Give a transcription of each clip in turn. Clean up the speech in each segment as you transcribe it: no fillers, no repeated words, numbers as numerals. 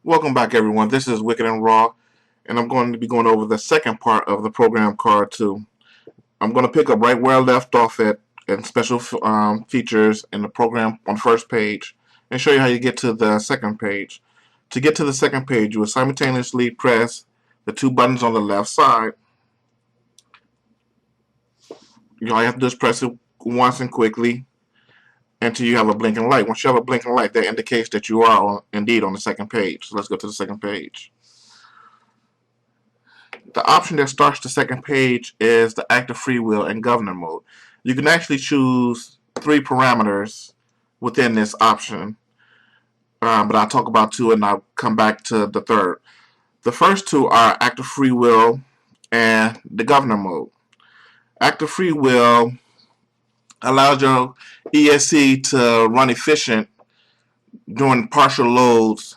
Welcome back, everyone. This is Wicked and Raw, and I'm going to be going over the second part of the program card II. I'm going to pick up right where I left off at and special features in the program on the first page and show you how you get to the second page. To get to the second page, you will simultaneously press the two buttons on the left side. All you have to do is press it once and quickly until you have a blinking light. Once you have a blinking light, that indicates that you are indeed on the second page. So let's go to the second page. The option that starts the second page is the active free will and governor mode. You can actually choose three parameters within this option, but I'll talk about two and I'll come back to the third. The first two are active free will and the governor mode. Active free will allows your ESC to run efficient during partial loads,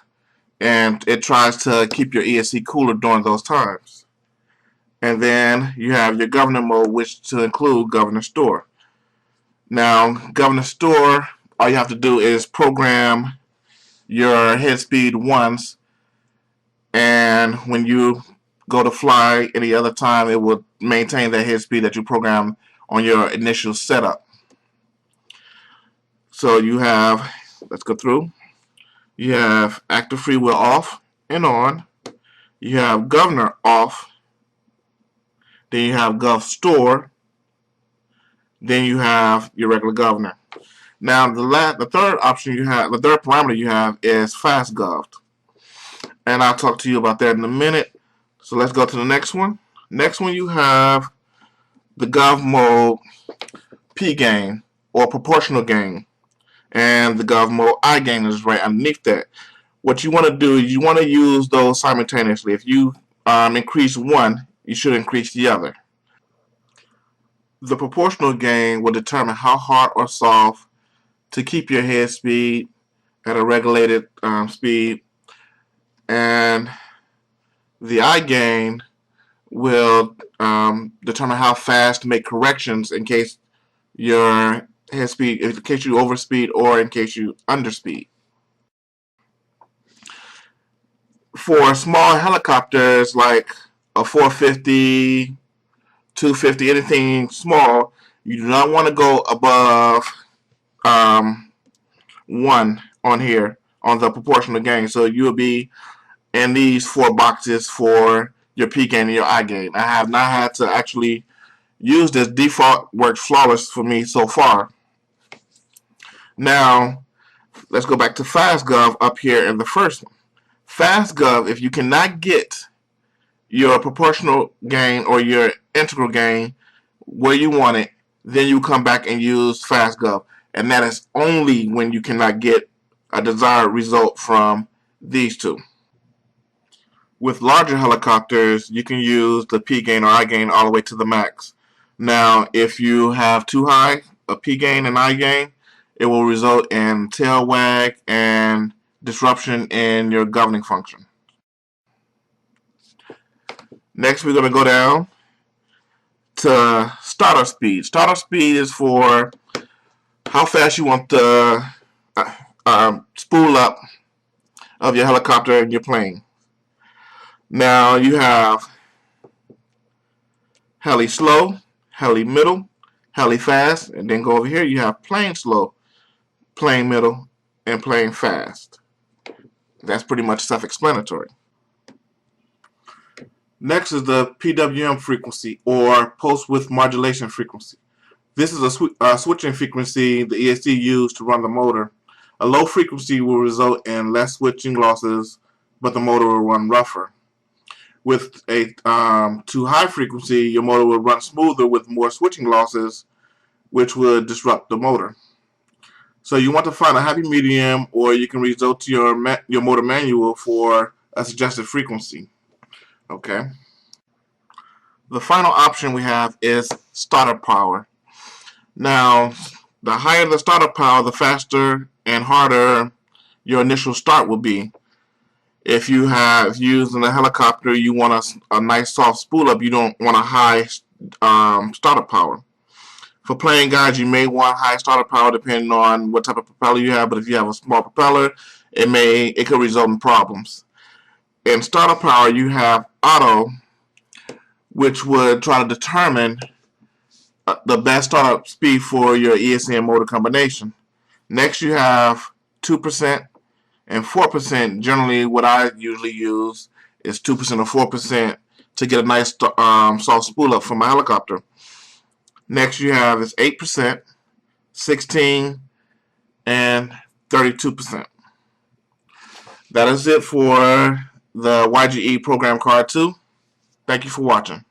and it tries to keep your ESC cooler during those times. And then you have your governor mode, which to include governor store. Now, governor store, all you have to do is program your head speed once, and when you go to fly any other time, it will maintain that head speed that you programmed on your initial setup. So you have, let's go through. You have active free will off and on. You have governor off. Then you have gov store. Then you have your regular governor. Now the third option you have, the third parameter you have is fast gov, and I'll talk to you about that in a minute. So let's go to the next one. Next one you have the gov mode P gain or proportional gain, and the gov mode I gain is right underneath that. What you want to do is you want to use those simultaneously. If you increase one, you should increase the other. The proportional gain will determine how hard or soft to keep your head speed at a regulated speed, and the I gain will determine how fast to make corrections in case your head speed, in case you overspeed or in case you underspeed. For small helicopters like a 450, 250, anything small, you do not want to go above 1 on here on the proportional gain. So you will be in these four boxes for your P gain and your I gain. I have not had to actually use this. Default works flawless for me so far. Now let's go back to FastGov up here in the first one. FastGov, if you cannot get your proportional gain or your integral gain where you want it, then you come back and use FastGov, and that is only when you cannot get a desired result from these two. With larger helicopters, you can use the P gain or I gain all the way to the max. Now, if you have too high a P gain and I gain, it will result in tail wag and disruption in your governing function. Next, we're going to go down to startup speed. Startup speed is for how fast you want the spool up of your helicopter and your plane. Now you have heli slow, heli middle, heli fast, and then go over here you have plane slow, plane middle, and plane fast. That's pretty much self-explanatory. Next is the PWM frequency, or pulse width modulation frequency. This is a switching frequency the ESC used to run the motor. A low frequency will result in less switching losses, but the motor will run rougher. With a too high frequency, your motor will run smoother with more switching losses, which would disrupt the motor. So you want to find a happy medium, or you can resort to your motor manual for a suggested frequency. Okay. The final option we have is startup power. Now, the higher the startup power, the faster and harder your initial start will be. If you have used in a helicopter, you want a nice soft spool up. You don't want a high startup power. For plane guys, you may want high startup power depending on what type of propeller you have. But if you have a small propeller, it could result in problems. In startup power, you have auto, which would try to determine the best startup speed for your ESC and motor combination. Next, you have 2% and 4%. Generally, what I usually use is 2% or 4% to get a nice soft spool up from my helicopter. Next, you have is 8%, 16%, and 32%. That is it for the YGE Program Card II. Thank you for watching.